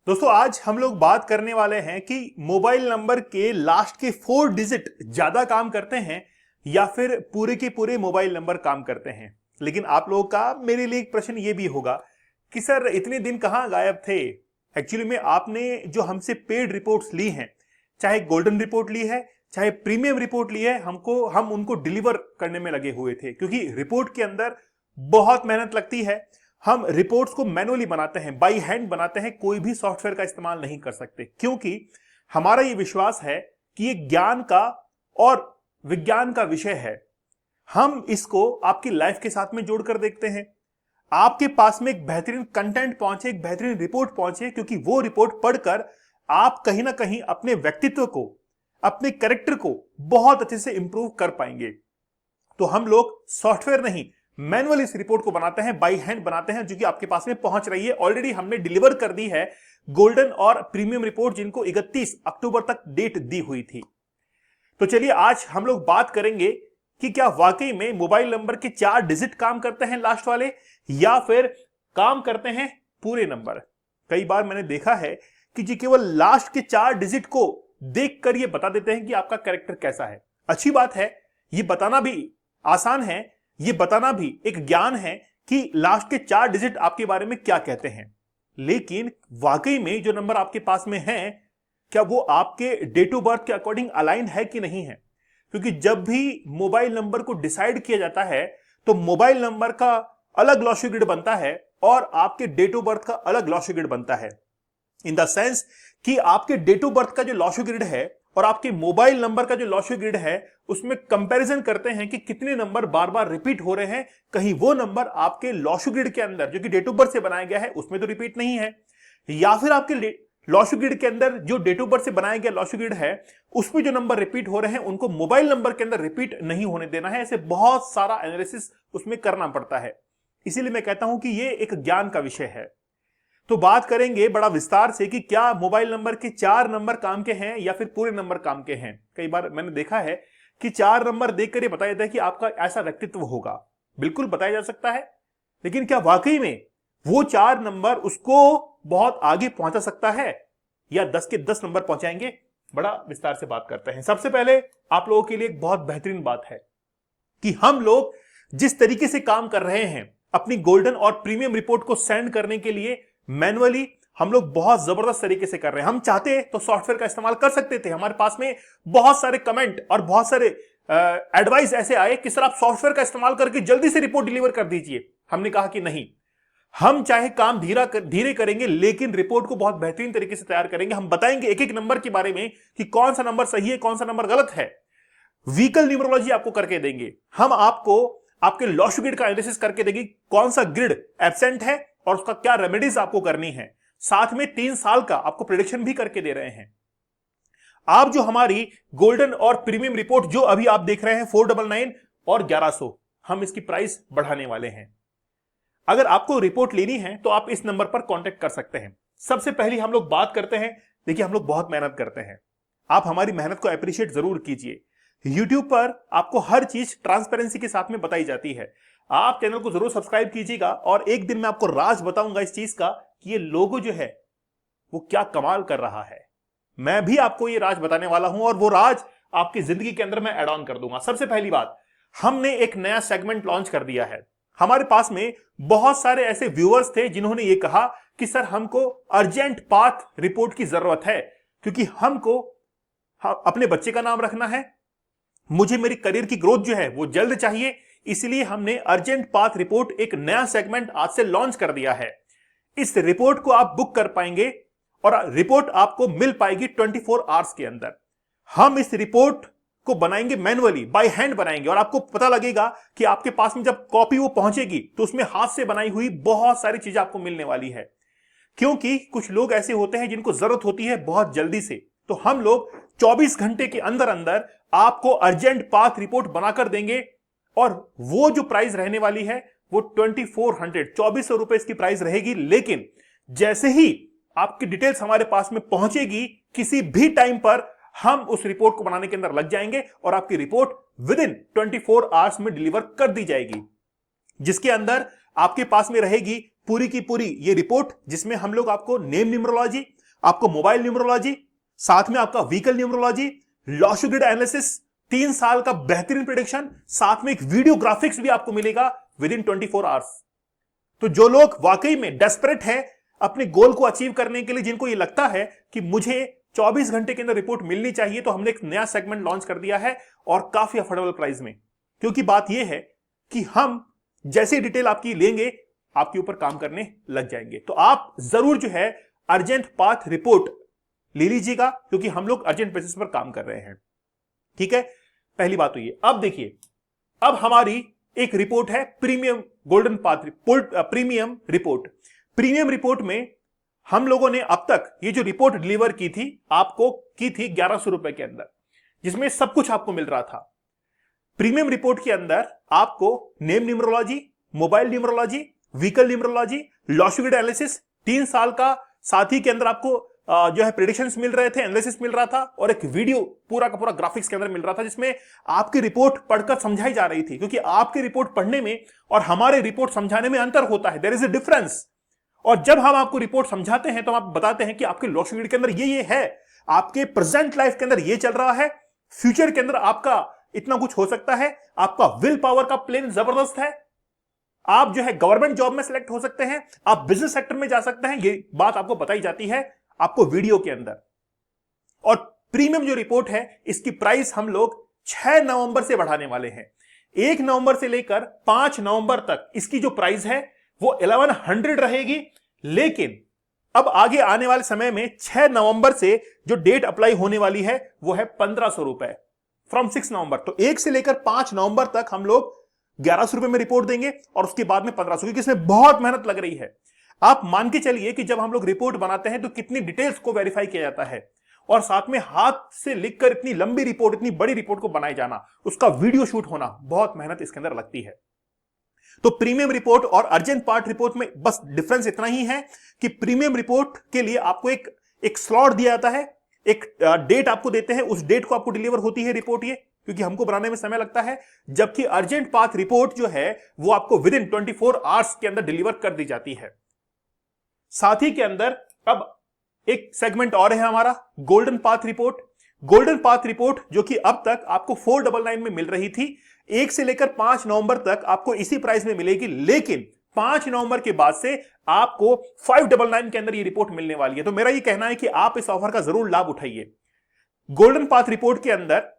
दोस्तों आज हम लोग बात करने वाले हैं कि मोबाइल नंबर के लास्ट के 4 डिजिट ज्यादा काम करते हैं या फिर पूरे के पूरे मोबाइल नंबर काम करते हैं। लेकिन आप लोगों का मेरे लिए एक प्रश्न ये भी होगा कि सर इतने दिन कहां गायब थे। एक्चुअली में आपने जो हमसे पेड रिपोर्ट्स ली हैं, चाहे गोल्डन रिपोर्ट ली है चाहे प्रीमियम रिपोर्ट ली है, हम उनको डिलीवर करने में लगे हुए थे क्योंकि रिपोर्ट के अंदर बहुत मेहनत लगती है। हम रिपोर्ट्स को मैनुअली बनाते हैं, बाई हैंड बनाते हैं, कोई भी सॉफ्टवेयर का इस्तेमाल नहीं कर सकते क्योंकि हमारा यह विश्वास है कि ये ज्ञान का और विज्ञान का विषय है। हम इसको आपकी लाइफ के साथ में जोड़कर देखते हैं, आपके पास में एक बेहतरीन कंटेंट पहुंचे, एक बेहतरीन रिपोर्ट पहुंचे, क्योंकि वो रिपोर्ट पढ़कर आप कहीं ना कहीं अपने व्यक्तित्व को, अपने कैरेक्टर को बहुत अच्छे से इंप्रूव कर पाएंगे। तो हम लोग सॉफ्टवेयर नहीं, मैनुअली इस रिपोर्ट को बनाते हैं, बाई हैंड बनाते हैं, जो कि आपके पास में पहुंच रही है। ऑलरेडी हमने डिलीवर कर दी है गोल्डन और प्रीमियम रिपोर्ट, जिनको 31 अक्टूबर तक डेट दी हुई थी। तो चलिए आज हम लोग बात करेंगे कि क्या वाकई में मोबाइल नंबर के 4 डिजिट काम करते हैं लास्ट वाले, या फिर काम करते हैं पूरे नंबर। कई बार मैंने देखा है कि जी केवल लास्ट के 4 डिजिट को देखकर ये बता देते हैं कि आपका कैरेक्टर कैसा है। अच्छी बात है, ये बताना भी आसान है, ये बताना भी एक ज्ञान है कि लास्ट के 4 डिजिट आपके बारे में क्या कहते हैं। लेकिन वाकई में जो नंबर आपके पास में है, क्या वो आपके डेट ऑफ बर्थ के अकॉर्डिंग अलाइन है कि नहीं है। क्योंकि जब भी मोबाइल नंबर को डिसाइड किया जाता है तो मोबाइल नंबर का अलग लॉन्च ग्रिड बनता है और आपके डेट ऑफ बर्थ का अलग लॉन्च ग्रिड बनता है। इन द सेंस कि आपके डेट ऑफ बर्थ का जो लॉन्च ग्रिड है और आपके मोबाइल नंबर का जो लॉन्च ग्रिड है, उसमें कंपैरिजन करते हैं कि कितने नंबर बार बार रिपीट हो रहे हैं। कहीं वो नंबर आपके लॉन्च ग्रिड के अंदर जो कि डेट ऑफ बर्थ से बनाया गया है उसमें तो रिपीट नहीं है, या फिर आपके लॉन्च ग्रिड के अंदर जो डेट ऑफ बर्थ से बनाया गया लॉन्च ग्रिड है उसमें जो नंबर रिपीट हो रहे हैं उनको मोबाइल नंबर के अंदर रिपीट नहीं होने देना है। ऐसे बहुत सारा एनालिसिस उसमें करना पड़ता है। इसीलिए मैं कहता हूं कि ये एक ज्ञान का विषय है। तो बात करेंगे बड़ा विस्तार से कि क्या मोबाइल नंबर के 4 नंबर काम के हैं या फिर पूरे नंबर काम के हैं। कई बार मैंने देखा है कि 4 नंबर देखकर ये बताया जाता है कि आपका ऐसा व्यक्तित्व होगा। बिल्कुल बताया जा सकता है, लेकिन क्या वाकई में वो 4 नंबर उसको बहुत आगे पहुंचा सकता है या 10 के 10 नंबर पहुंचाएंगे। बड़ा विस्तार से बात करते हैं। सबसे पहले आप लोगों के लिए एक बहुत बेहतरीन बात है कि हम लोग जिस तरीके से काम कर रहे हैं अपनी गोल्डन और प्रीमियम रिपोर्ट को सेंड करने के लिए, मैनुअली हम लोग बहुत जबरदस्त तरीके से कर रहे हैं। हम चाहते तो सॉफ्टवेयर का इस्तेमाल कर सकते थे। हमारे पास में बहुत सारे कमेंट और बहुत सारे एडवाइस ऐसे आए कि सर आप सॉफ्टवेयर का इस्तेमाल करके जल्दी से रिपोर्ट डिलीवर कर दीजिए। हमने कहा कि नहीं, हम चाहे काम धीरे करेंगे लेकिन रिपोर्ट को बहुत बेहतरीन तरीके से तैयार करेंगे। हम बताएंगे एक एक नंबर के बारे में कि कौन सा नंबर सही है, कौन सा नंबर गलत है। व्हीकल न्यूमरोलॉजी आपको करके देंगे। हम आपको आपके लॉन्च ग्रिड का एनालिसिस करके देंगे, कौन सा ग्रिड एब्सेंट है और उसका क्या रेमेडीज आपको करनी है। साथ में 3 साल का आपको प्रेडिक्शन भी करके दे रहे हैं। आप जो हमारी गोल्डन और प्रीमियम रिपोर्ट जो अभी आप देख रहे हैं 499 और 1100, हम इसकी प्राइस बढ़ाने वाले हैं। अगर आपको रिपोर्ट लेनी है तो आप इस नंबर पर कांटेक्ट कर सकते हैं। सबसे पहले हम लोग बात करते हैं, देखिए हम लोग बहुत मेहनत करते हैं, आप हमारी मेहनत को अप्रिशिएट जरूर कीजिए। YouTube पर आपको हर चीज ट्रांसपेरेंसी के साथ में बताई जाती है। आप चैनल को जरूर सब्सक्राइब कीजिएगा और एक दिन मैं आपको राज बताऊंगा इस चीज का कि ये लोगो जो है वो क्या कमाल कर रहा है। मैं भी आपको ये राज बताने वाला हूं और वो राज आपकी जिंदगी के अंदर मैं ऐड ऑन कर दूंगा। सबसे पहली बात, हमने एक नया सेगमेंट लॉन्च कर दिया है। हमारे पास में बहुत सारे ऐसे व्यूअर्स थे जिन्होंने ये कहा कि सर हमको अर्जेंट पाथ रिपोर्ट की जरूरत है, क्योंकि हमको अपने बच्चे का नाम रखना है, मुझे मेरी करियर की ग्रोथ जो है वो जल्द चाहिए। इसलिए हमने अर्जेंट पाथ रिपोर्ट एक नया सेगमेंट आज से लॉन्च कर दिया है। इस रिपोर्ट को आप बुक कर पाएंगे और रिपोर्ट आपको मिल पाएगी 24 आवर्स के अंदर। हम इस रिपोर्ट को बनाएंगे मैनुअली, बाय हैंड बनाएंगे, और आपको पता लगेगा कि आपके पास में जब कॉपी वो पहुंचेगी तो उसमें हाथ से बनाई हुई बहुत सारी चीजें आपको मिलने वाली है। क्योंकि कुछ लोग ऐसे होते हैं जिनको जरूरत होती है बहुत जल्दी से, तो हम लोग 24 घंटे के अंदर अंदर आपको अर्जेंट पाथ रिपोर्ट बनाकर देंगे। और वो जो प्राइस रहने वाली है वो 2400 रुपए इसकी प्राइस रहेगी। लेकिन जैसे ही आपकी डिटेल्स हमारे पास में पहुंचेगी, किसी भी टाइम पर हम उस रिपोर्ट को बनाने के अंदर लग जाएंगे और आपकी रिपोर्ट विद इन 24 आवर्स में डिलीवर कर दी जाएगी, जिसके अंदर आपके पास में रहेगी पूरी की पूरी ये रिपोर्ट, जिसमें हम लोग आपको नेम न्यूमरोलॉजी, आपको मोबाइल न्यूमरोलॉजी, साथ में आपका vehicle numerology, logic grid analysis, 3 साल का बेहतरीन प्रेडिक्शन, साथ में एक वीडियो ग्राफिक्स भी आपको मिलेगा विद इन 24 आवर्स। तो जो लोग वाकई में डेस्परेट हैं अपने गोल को अचीव करने के लिए, जिनको ये लगता है कि मुझे 24 घंटे के अंदर रिपोर्ट मिलनी चाहिए, तो हमने एक नया सेगमेंट लॉन्च कर दिया है और काफी अफोर्डेबल प्राइस में। क्योंकि बात यह है कि हम जैसे डिटेल आपकी लेंगे, आपके ऊपर काम करने लग जाएंगे। तो आप जरूर जो है अर्जेंट पाथ रिपोर्ट ले लीजिएगा, क्योंकि हम लोग अर्जेंट बेसिस पर काम कर रहे हैं। ठीक है, पहली बात तो ये। अब देखिए, अब हमारी एक रिपोर्ट है premium golden path report, premium report. Premium report में हम लोगों ने अब तक ये जो रिपोर्ट डिलीवर की थी, आपको की थी 1100 रुपए के अंदर, जिसमें सब कुछ आपको मिल रहा था। प्रीमियम रिपोर्ट के अंदर आपको name numerology, mobile numerology, vehicle numerology, logic grid analysis 3 साल का, साथ ही के अंदर आपको जो है प्रेडिक्शंस मिल रहे थे, एनालिसिस मिल रहा था, और एक वीडियो पूरा का पूरा ग्राफिक्स के अंदर मिल रहा था, जिसमें आपकी रिपोर्ट पढ़कर समझाई जा रही थी। क्योंकि आपकी रिपोर्ट पढ़ने में और हमारे रिपोर्ट समझाने में अंतर होता है, देयर इज अ डिफरेंस। और जब हम आपको रिपोर्ट समझाते हैं तो हम आप बताते हैं कि आपके लॉजिक ग्रिड के अंदर ये है, आपके प्रेजेंट लाइफ के अंदर ये चल रहा है, फ्यूचर के अंदर आपका इतना कुछ हो सकता है, आपका विल पावर का प्लेन जबरदस्त है, आप जो है गवर्नमेंट जॉब में सिलेक्ट हो सकते हैं, आप बिजनेस सेक्टर में जा सकते हैं। ये बात आपको बताई जाती है आपको वीडियो के अंदर। और प्रीमियम जो रिपोर्ट है, इसकी प्राइस हम लोग 6 नवंबर से बढ़ाने वाले हैं। 1 नवंबर से लेकर 5 नवंबर तक इसकी जो प्राइस है वो 1100 रहेगी। लेकिन अब आगे आने वाले समय में 6 नवंबर से जो डेट अप्लाई होने वाली है वो है 1500 रुपए फ्रॉम 6 नवंबर। तो 1 से लेकर 5 नवंबर तक हम लोग 1100 रुपए में रिपोर्ट देंगे और उसके बाद में 1500, क्योंकि इसमें बहुत मेहनत लग रही है। आप मान के चलिए कि जब हम लोग रिपोर्ट बनाते हैं तो कितनी डिटेल्स को वेरीफाई किया जाता है, और साथ में हाथ से लिखकर इतनी लंबी रिपोर्ट, इतनी बड़ी रिपोर्ट को बनाए जाना, उसका वीडियो शूट होना, बहुत मेहनत इसके अंदर लगती है। तो प्रीमियम रिपोर्ट और अर्जेंट पार्ट रिपोर्ट में बस डिफरेंस इतना ही है कि प्रीमियम रिपोर्ट के लिए आपको एक स्लॉट दिया जाता है, एक डेट आपको देते हैं, उस डेट को आपको डिलीवर होती है रिपोर्ट, ये क्योंकि हमको बनाने में समय लगता है। जबकि अर्जेंट पाथ रिपोर्ट जो है वो आपको विद इन 24 आवर्स के अंदर डिलीवर कर दी जाती है। साथ ही के अंदर अब एक सेगमेंट और है हमारा golden path report. Golden path report जो कि अब तक आपको 499 में मिल रही थी, 1 से लेकर 5 नवंबर तक आपको इसी प्राइस में मिलेगी। लेकिन 5 नवंबर के बाद से आपको 599 के अंदर ये रिपोर्ट मिलने वाली है। तो मेरा ये कहना है कि आप इस ऑफर का जरूर लाभ उठाइए। गोल्डन पाथ रिपोर्ट के अंदर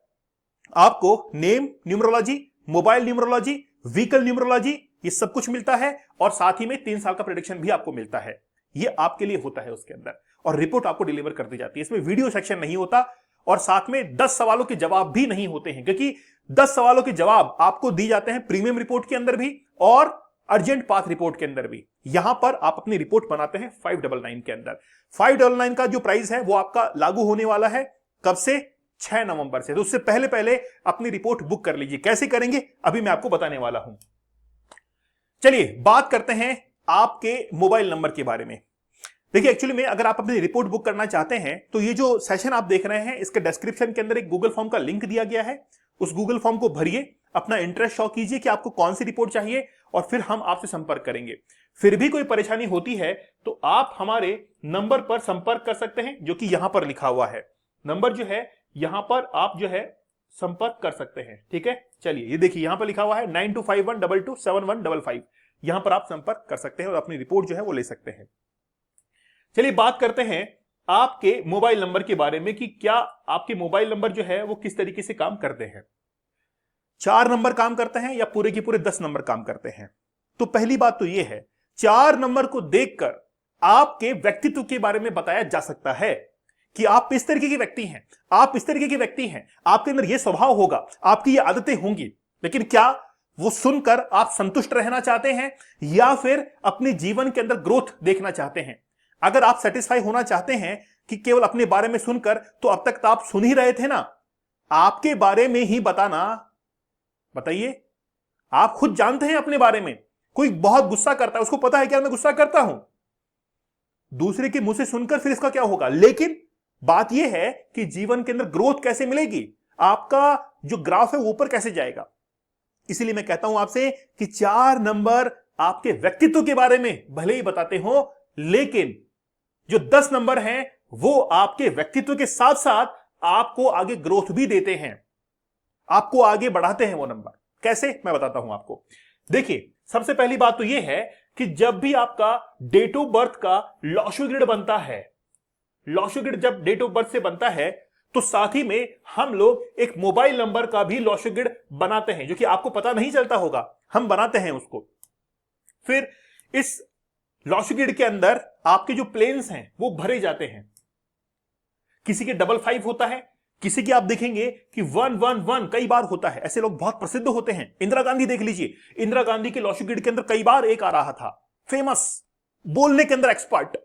आपको name numerology, mobile numerology, vehicle numerology, ये सब कुछ मिलता है, और साथ ही में 3 साल का प्रेडिक्शन भी आपको मिलता है। ये आपके लिए होता है उसके अंदर, और रिपोर्ट आपको डिलीवर कर दी जाती है। इसमें वीडियो सेक्शन नहीं होता, और साथ में 10 सवालों के जवाब भी नहीं होते हैं, क्योंकि 10 सवालों के जवाब आपको दिए जाते हैं प्रीमियम रिपोर्ट के अंदर भी और अर्जेंट पाथ रिपोर्ट के अंदर भी। यहां पर आप अपनी रिपोर्ट बनाते हैं 599 के अंदर। 599 का जो प्राइस है वो आपका लागू होने वाला है कब से? 6 नवंबर से। तो उससे पहले पहले अपनी रिपोर्ट बुक कर लीजिए। कैसे करेंगे अभी मैं आपको बताने वाला हूं। चलिए बात करते हैं आपके मोबाइल नंबर के बारे में। देखिए, एक्चुअली में अगर आप अपनी रिपोर्ट बुक करना चाहते हैं तो ये जो सेशन आप देख रहे हैं, इसके डिस्क्रिप्शन के अंदर एक गूगल फॉर्म का लिंक दिया गया है। उस गूगल फॉर्म को भरिए, अपना इंटरेस्ट शो कीजिए कि आपको कौन सी रिपोर्ट चाहिए, और फिर हम आपसे संपर्क करेंगे। फिर भी कोई परेशानी होती है तो आप हमारे नंबर पर संपर्क कर सकते हैं, जो कि यहां पर लिखा हुआ है। नंबर जो है यहां पर आप जो है संपर्क कर सकते हैं। ठीक है, चलिए ये देखिए यहां पर लिखा हुआ है 9251227155। यहां पर आप संपर्क कर सकते हैं और अपनी रिपोर्ट जो है वो ले सकते हैं। चलिए बात करते हैं आपके मोबाइल नंबर के बारे में कि क्या आपके मोबाइल नंबर जो है वो किस तरीके से काम करते हैं। 4 नंबर काम करते हैं या पूरे के पूरे 10 नंबर काम करते हैं? तो पहली बात तो यह है, 4 नंबर को देखकर आपके व्यक्तित्व के बारे में बताया जा सकता है कि आप इस तरीके के व्यक्ति हैं, आप इस तरीके के व्यक्ति हैं, आपके अंदर यह स्वभाव होगा, आपकी ये आदतें होंगी। लेकिन क्या वो सुनकर आप संतुष्ट रहना चाहते हैं या फिर अपने जीवन के अंदर ग्रोथ देखना चाहते हैं? अगर आप सेटिस्फाई होना चाहते हैं कि केवल अपने बारे में सुनकर, तो अब तक तो आप सुन ही रहे थे ना। आपके बारे में ही बताना, बताइए, आप खुद जानते हैं अपने बारे में। कोई बहुत गुस्सा करता है, उसको पता है क्या मैं गुस्सा करता हूं, दूसरे के मुंह से सुनकर फिर इसका क्या होगा। लेकिन बात यह है कि जीवन के अंदर ग्रोथ कैसे मिलेगी, आपका जो ग्राफ है वो ऊपर कैसे जाएगा। इसीलिए मैं कहता हूं आपसे कि 4 नंबर आपके व्यक्तित्व के बारे में भले ही बताते हो, लेकिन जो 10 नंबर हैं वो आपके व्यक्तित्व के साथ साथ आपको आगे ग्रोथ भी देते हैं, आपको आगे बढ़ाते हैं वो नंबर। कैसे, मैं बताता हूं आपको। देखिए, सबसे पहली बात तो यह है कि जब भी आपका डेट ऑफ बर्थ का लॉशोग्रिड बनता है, लॉशोग्रिड जब डेट ऑफ बर्थ से बनता है तो साथ ही में हम लोग एक मोबाइल नंबर का भी लॉशोग्रिड बनाते हैं, जो कि आपको पता नहीं चलता होगा, हम बनाते हैं उसको। फिर इस लॉशोग्रिड के अंदर आपके जो प्लेन्स हैं वो भरे जाते हैं। किसी के 55 होता है, किसी की आप देखेंगे कि 111 कई बार होता है। ऐसे लोग बहुत प्रसिद्ध होते हैं। इंदिरा गांधी देख लीजिए, इंदिरा गांधी के लॉशोग्रिड के अंदर कई बार एक आ रहा था, फेमस, बोलने के अंदर एक्सपर्ट।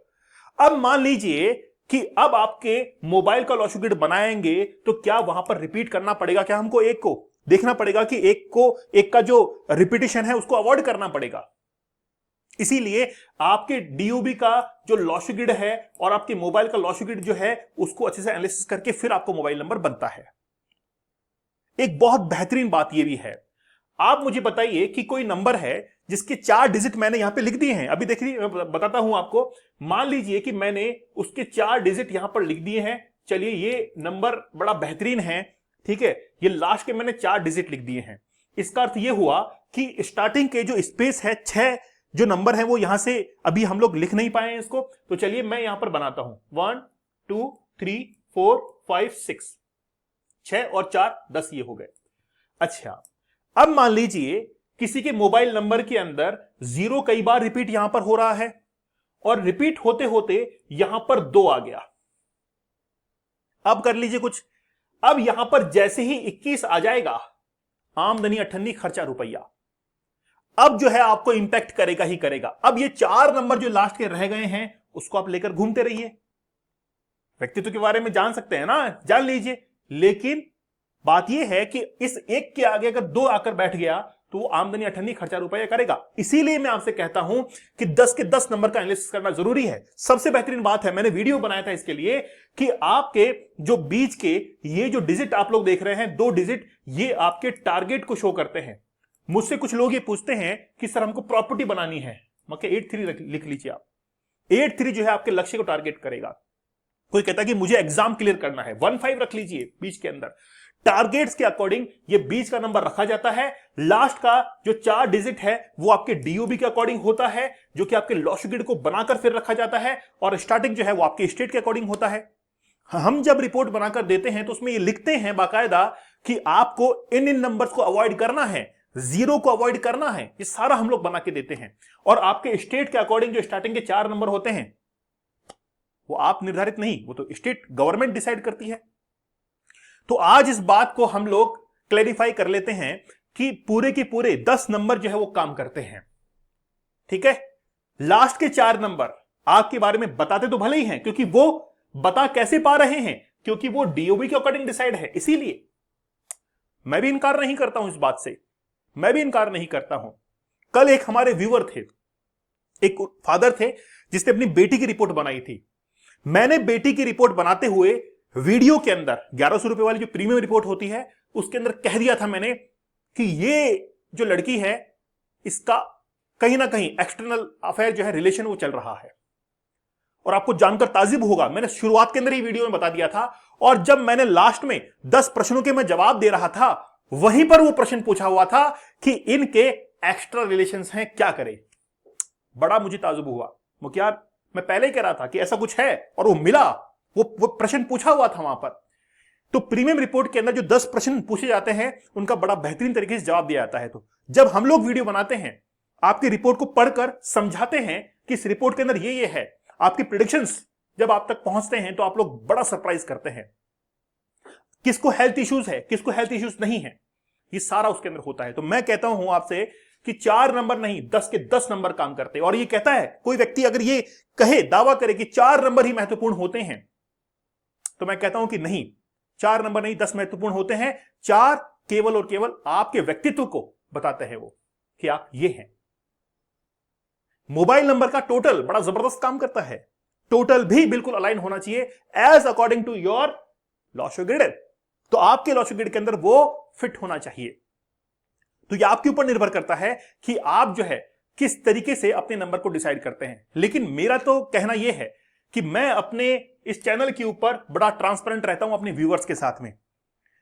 अब मान लीजिए कि अब आपके मोबाइल का लॉशोग्रिड बनाएंगे तो क्या वहां पर रिपीट करना पड़ेगा? क्या हमको एक को देखना पड़ेगा कि एक का जो रिपीटिशन है उसको अवॉइड करना पड़ेगा। इसीलिए आपके डीओबी का जो लॉशोग्रिड है और आपके मोबाइल का लॉशोग्रिड जो है उसको अच्छे से एनालिसिस करके फिर आपको मोबाइल नंबर बनता है। एक बहुत बेहतरीन बात यह भी है, आप मुझे बताइए कि कोई नंबर है जिसके 4 डिजिट मैंने यहां पे लिख दिए हैं। अभी देखिए, मैं बताता हूं आपको। मान लीजिए कि मैंने उसके 4 डिजिट यहां पर लिख दिए हैं। चलिए, ये नंबर बड़ा बेहतरीन है, ठीक है। ये लास्ट के मैंने 4 डिजिट लिख दिए हैं। इसका अर्थ यह हुआ कि स्टार्टिंग के जो स्पेस है, 6 जो नंबर है वो यहां से अभी हम लोग लिख नहीं पाए हैं इसको। तो चलिए मैं यहां पर बनाता हूं 1 2 3 4 5 6, 6 और 4 10 ये हो गए। अच्छा, अब मान लीजिए किसी के मोबाइल नंबर के अंदर 0 कई बार रिपीट यहां पर हो रहा है और रिपीट होते होते यहां पर 2 आ गया। अब कर लीजिए कुछ। अब यहां पर जैसे ही 21 आ जाएगा, आमदनी अठन्नी खर्चा रुपया, अब जो है आपको इंपैक्ट करेगा ही करेगा। अब ये 4 नंबर जो लास्ट के रह गए हैं उसको आप लेकर घूमते रहिए। व्यक्तित्व के बारे में जान सकते हैं ना, जान लीजिए। लेकिन बात यह है कि इस एक के आगे अगर 2 आकर बैठ गया तो वो आमदनी अठन्नी खर्चा रुपया करेगा। इसीलिए मैं आपसे कहता हूं कि 10 के 10 नंबर का एनालिसिस करना जरूरी है। सबसे बेहतरीन बात है, मैंने वीडियो बनाया था इसके लिए, कि आपके जो बीच के ये जो डिजिट आप लोग देख रहे हैं, 2 डिजिट, ये आपके टारगेट को शो करते हैं। मुझसे कुछ लोग ये पूछते हैं कि सर हमको प्रॉपर्टी बनानी है, मगर 83 लिख लीजिए आप। 83 जो है आपके लक्ष्य को टारगेट करेगा। कोई कहता है कि मुझे एग्जाम क्लियर करना है, 15 रख लीजिए बीच के अंदर। टारगेट्स के अकॉर्डिंग ये बीच का नंबर रखा जाता है। लास्ट का जो 4 डिजिट है वो आपके डीओबी के अकॉर्डिंग होता है, जो कि आपके लॉशोग्रिड को बनाकर फिर रखा जाता है। और स्टार्टिंग जो है वो आपके स्टेट के अकॉर्डिंग होता है। हम जब रिपोर्ट बनाकर देते हैं तो उसमें ये लिखते हैं बाकायदा कि आपको इन नंबर्स को अवॉइड करना है, 0 को अवॉइड करना है। ये सारा हम लोग बना के देते हैं। और आपके स्टेट के अकॉर्डिंग जो स्टार्टिंग के 4 नंबर होते हैं वो आप निर्धारित नहीं, वो तो स्टेट गवर्नमेंट डिसाइड करती है। तो आज इस बात को हम लोग क्लैरिफाई कर लेते हैं कि पूरे के पूरे 10 नंबर जो है वो काम करते हैं, ठीक है। लास्ट के 4 नंबर आपके बारे में बताते तो भले ही हैं, क्योंकि वो बता कैसे पा रहे हैं, क्योंकि वो डीओबी के अकॉर्डिंग डिसाइड है। इसीलिए मैं भी इनकार नहीं करता हूं इस बात से, मैं भी इनकार नहीं करता हूं। कल एक हमारे व्यूअर थे, एक फादर थे जिसने अपनी बेटी की रिपोर्ट बनाई थी। मैंने बेटी की रिपोर्ट बनाते हुए वीडियो के अंदर 1100 रुपए वाली जो प्रीमियम रिपोर्ट होती है उसके अंदर कह दिया था मैंने कि ये जो लड़की है इसका कहीं ना कहीं एक्सटर्नल अफेयर जो है, रिलेशन वो चल रहा है। और आपको जानकर ताज्जुब होगा, मैंने शुरुआत के अंदर ही वीडियो में बता दिया था। और जब मैंने लास्ट में 10 प्रश्नों के मैं जवाब दे रहा था, वहीं पर वो प्रश्न पूछा हुआ था कि इनके एक्स्ट्रा रिलेशंस हैं, क्या करें। बड़ा मुझे ताज्जुब हुआ। मुखियार, मैं पहले ही कह रहा था कि ऐसा कुछ है और वो मिला, वो प्रश्न पूछा हुआ था वहां पर। तो प्रीमियम रिपोर्ट के अंदर जो 10 प्रश्न पूछे जाते हैं उनका बड़ा बेहतरीन तरीके से जवाब दिया जाता है। तो जब हम लोग वीडियो बनाते हैं, आपकी रिपोर्ट को पढ़कर समझाते हैं कि इस रिपोर्ट के अंदर ये है, आपकी प्रेडिक्शंस जब आप तक पहुंचते हैं तो आप लोग बड़ा सरप्राइज करते हैं। किसको हेल्थ इश्यूज है, किसको हेल्थ इश्यूज नहीं है, ये सारा उसके अंदर होता है। तो मैं कहता हूं आपसे कि 4 नंबर नहीं, 10 के 10 नंबर काम करते हैं। और ये कहता है कोई व्यक्ति अगर ये कहे, दावा करे कि 4 नंबर ही महत्वपूर्ण होते हैं, तो मैं कहता हूं कि नहीं, 4 नंबर नहीं, 10 महत्वपूर्ण होते हैं। 4 केवल और केवल आपके व्यक्तित्व को बताते हैं वो कि आप ये हैं। मोबाइल नंबर का टोटल बड़ा जबरदस्त काम करता है। टोटल भी बिल्कुल अलाइन होना चाहिए एज अकॉर्डिंग टू योर लॉशोग्रिड। तो आपके लॉशोग्रिड के अंदर वो फिट होना चाहिए। तो ये आपके ऊपर निर्भर करता है कि आप जो है किस तरीके से अपने नंबर को डिसाइड करते हैं। लेकिन मेरा तो कहना यह है कि मैं अपने इस चैनल के ऊपर बड़ा ट्रांसपेरेंट रहता हूं अपने व्यूअर्स के साथ में।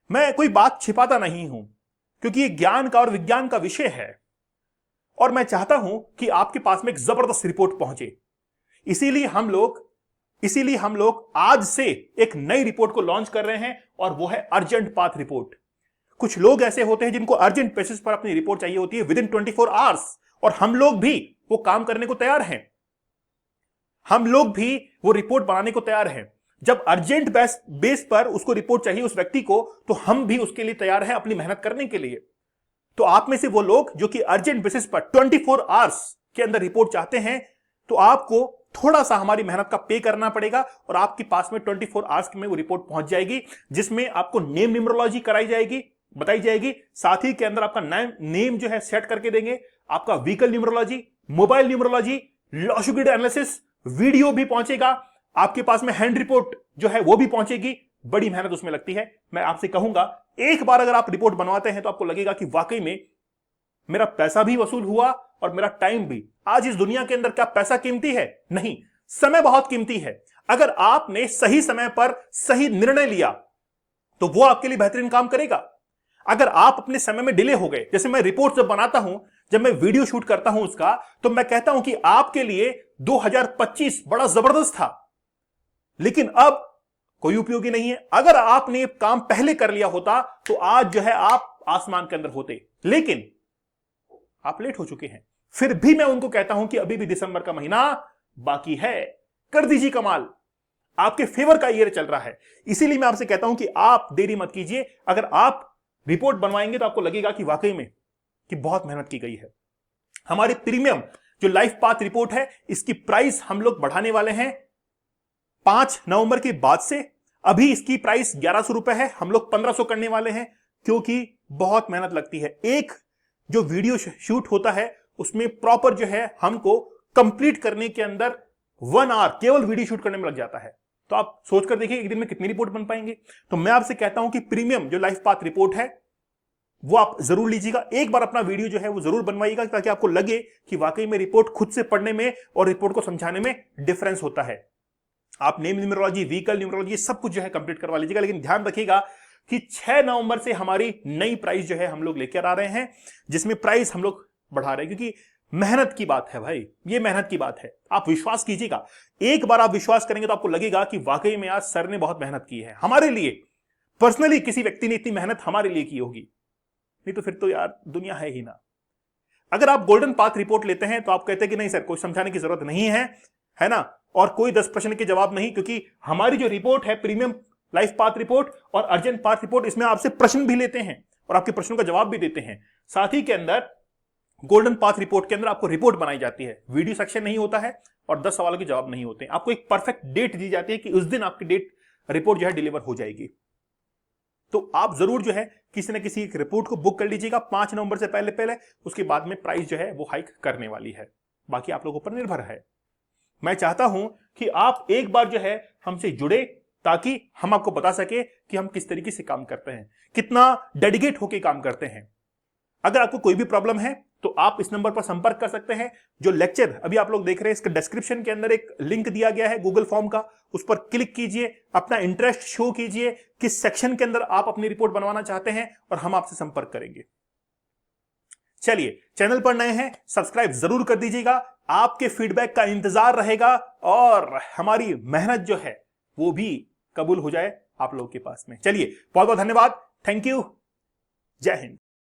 मैं कोई बात छिपाता नहीं हूं, क्योंकि ये ज्ञान का और विज्ञान का विषय है और मैं चाहता हूं कि आपके पास में एक जबरदस्त रिपोर्ट पहुंचे। इसीलिए हम लोग आज से एक नई रिपोर्ट को लॉन्च कर रहे हैं और वो है अर्जेंट पाथ रिपोर्ट। कुछ लोग ऐसे होते हैं जिनको अर्जेंट बेसिस पर अपनी रिपोर्ट चाहिए होती है विद इन 24 आवर्स, और हम लोग भी वो काम करने को तैयार हैं। हम लोग भी वो रिपोर्ट बनाने को तैयार हैं। जब अर्जेंट बेस पर उसको रिपोर्ट चाहिए उस व्यक्ति को, तो हम भी उसके लिए तैयार हैं अपनी मेहनत करने के लिए। तो आप में से वो लोग जो कि अर्जेंट बेसिस पर 24 आवर्स के अंदर रिपोर्ट चाहते हैं, तो आपको थोड़ा सा हमारी मेहनत का पे करना पड़ेगा और आपके पास में 24 आवर्स में वो रिपोर्ट पहुंच जाएगी, जिसमें आपको नेम न्यूमरोलॉजी कराई जाएगी, बताई जाएगी। साथ ही के अंदर आपका नेम जो है सेट करके देंगे, आपका vehicle numerology, mobile numerology, logic grid analysis, video भी पहुंचेगा। आपके पास में हैंड रिपोर्ट जो है वो भी पहुंचेगी। बड़ी मेहनत उसमें लगती है। मैं आपसे कहूंगा, एक बार अगर आप रिपोर्ट बनवाते हैं तो आपको लगेगा कि वाकई में मेरा पैसा भी वसूल हुआ और मेरा टाइम भी। आज इस दुनिया के अंदर क्या पैसा कीमती है? नहीं, समय बहुत कीमती है। अगर आपने सही समय पर सही निर्णय लिया तो वो आपके लिए बेहतरीन काम करेगा। अगर आप अपने समय में डिले हो गए, जैसे मैं रिपोर्ट जब बनाता हूं, जब मैं वीडियो शूट करता हूं उसका, तो मैं कहता हूं कि आपके लिए 2025 बड़ा जबरदस्त था, लेकिन अब कोई उपयोगी नहीं है। अगर आपने काम पहले कर लिया होता तो आज जो है आप आसमान के अंदर होते, लेकिन आप लेट हो चुके हैं। फिर भी मैं उनको कहता हूं कि अभी भी दिसंबर का महीना बाकी है, कर दीजिए कमाल। आपके फेवर का ईयर चल रहा है। इसीलिए मैं आपसे कहता हूं कि आप देरी मत कीजिए। अगर आप रिपोर्ट बनवाएंगे तो आपको लगेगा कि वाकई में कि बहुत मेहनत की गई है। हमारी प्रीमियम जो लाइफ पाथ रिपोर्ट है, इसकी प्राइस हम लोग बढ़ाने वाले हैं 5 नवंबर के बाद से। अभी इसकी प्राइस 1100 रुपए है, हम लोग 1500 करने वाले हैं, क्योंकि बहुत मेहनत लगती है। एक जो वीडियो शूट होता है उसमें प्रॉपर जो है हमको कंप्लीट करने के अंदर 1 आवर केवल वीडियो शूट करने में लग जाता है। तो आप सोचकर देखिए एक दिन में कितनी रिपोर्ट बन पाएंगे। तो मैं आपसे कहता हूं कि प्रीमियम जो लाइफ पाथ रिपोर्ट है वो आप जरूर लीजिएगा। एक बार अपना वीडियो जो है वो जरूर बनवाइएगा, ताकि आपको लगे कि वाकई में रिपोर्ट खुद से पढ़ने में और रिपोर्ट को समझाने में डिफरेंस होता है। आप नेम न्यूमरोलॉजी, व्हीकल न्यूमरोलॉजी सब कुछ जो है कंप्लीट करवा लीजिएगा। लेकिन ध्यान रखिएगा कि 6 नवंबर से हमारी नई प्राइस जो है हम लोग लेकर आ रहे हैं, जिसमें प्राइस हम लोग बढ़ा रहे हैं, क्योंकि मेहनत की बात है भाई, ये मेहनत की बात है। आप विश्वास कीजिएगा, एक बार आप विश्वास करेंगे तो आपको लगेगा कि वाकई में आज सर ने बहुत मेहनत की है हमारे लिए। पर्सनली किसी व्यक्ति ने इतनी मेहनत हमारे लिए की होगी, नहीं तो फिर तो यार दुनिया है ही ना। अगर आप गोल्डन पाथ रिपोर्ट लेते हैं तो आप कहते हैं कि नहीं सर, कोई समझाने की जरूरत नहीं है ना, और कोई 10 प्रश्न के जवाब नहीं, क्योंकि हमारी जो रिपोर्ट है प्रीमियम लाइफ पाथ रिपोर्ट और अर्जेंट पाथ रिपोर्ट, इसमें आपसे प्रश्न भी लेते हैं और आपके प्रश्नों का जवाब भी देते हैं। साथ ही के अंदर गोल्डन पाथ रिपोर्ट के अंदर आपको रिपोर्ट बनाई जाती है, वीडियो सेक्शन नहीं होता है और 10 सवालों के जवाब नहीं होते। आपको एक परफेक्ट डेट दी जाती है कि उस दिन आपकी डेट रिपोर्ट जो है डिलीवर हो जाएगी। तो आप जरूर जो है किसी न किसी एक रिपोर्ट को बुक कर लीजिएगा 5 नवंबर से पहले। उसके बाद में प्राइस जो है वो हाइक करने वाली है, बाकी आप लोगों पर निर्भर है। मैं चाहता हूं कि आप एक बार जो है हमसे जुड़े, ताकि हम आपको बता सके कि हम किस तरीके से काम करते हैं, कितना डेडिकेट होकर काम करते हैं। अगर आपको कोई भी प्रॉब्लम है तो आप इस नंबर पर संपर्क कर सकते हैं। जो लेक्चर अभी आप लोग देख रहे हैं, इसके डिस्क्रिप्शन के अंदर एक लिंक दिया गया है गूगल फॉर्म का, उस पर क्लिक कीजिए, अपना इंटरेस्ट शो कीजिए, किस सेक्शन के अंदर आप अपनी रिपोर्ट बनवाना चाहते हैं और हम आपसे संपर्क करेंगे। चलिए, चैनल पर नए हैं सब्सक्राइब जरूर कर दीजिएगा। आपके फीडबैक का इंतजार रहेगा और हमारी मेहनत जो है वो भी कबूल हो जाए आप लोगों के पास में। चलिए, बहुत बहुत धन्यवाद, थैंक यू, जय हिंद।